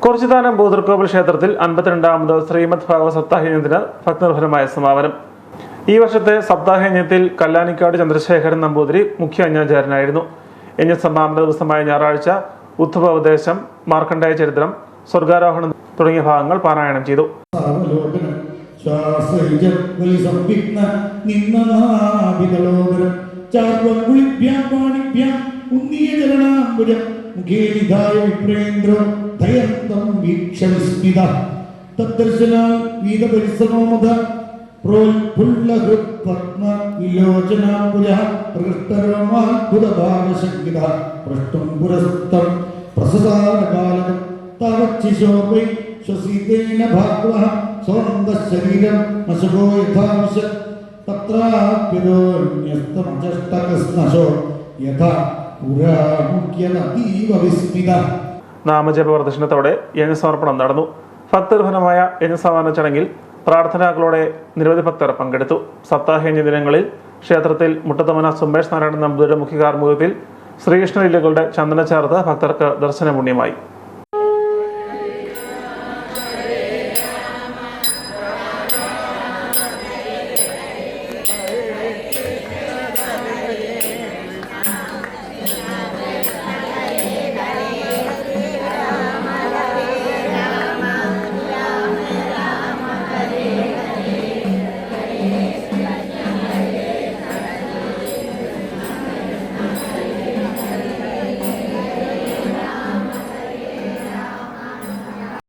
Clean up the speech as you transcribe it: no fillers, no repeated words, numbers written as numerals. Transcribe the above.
കുറിച്ചിത്താനം ഭൂതൃക്കോവിൽ ക്ഷേത്രത്തിൽ 52ാമത് ശ്രീമദ് ഭാഗവത സപ്താഹയജ്ഞത്തിന് ഭക്തിനിർഭരമായ സമാപനം. ഈ വർഷത്തെ സപ്താഹയജ്ഞത്തിൽ കല്ലാനിക്കാട് ചന്ദ്രശേഖരൻ നമ്പൂതിരി മുഖ്യ യജ്ഞാചാര്യനായിരുന്നു. യജ്ഞ സമാപന ദിവസമായ ഞായറാഴ്ച ഉദ്ധവോപദേശം, മാർക്കണ്ഡേയ ചരിത്രം, സ്വർഗാരോഹണം തുടങ്ങിയ ഭാഗങ്ങൾ പാരായണം ചെയ്തു. നാമജപ പ്രദർശനത്തോടെ യജ്ഞസമർപ്പണം നടന്നു. ഭക്തിനിർഭരമായ യജ്ഞസമാപന ചടങ്ങിൽ പ്രാർത്ഥനകളോടെ നിരവധി ഭക്തർ പങ്കെടുത്തു. സപ്താഹയജ്ഞ ദിനങ്ങളിൽ ക്ഷേത്രത്തിൽ മുട്ടത്തമ്മന സുമേഷ് നാരായണൻ നമ്പൂതിരിയുടെ മുഖ്യ കാർമ്മികത്വത്തിൽ ശ്രീകൃഷ്ണ ലീലകളുടെ ചന്ദന ചേർത്ത് ഭക്തർക്ക് ദർശനപുണ്യമായി.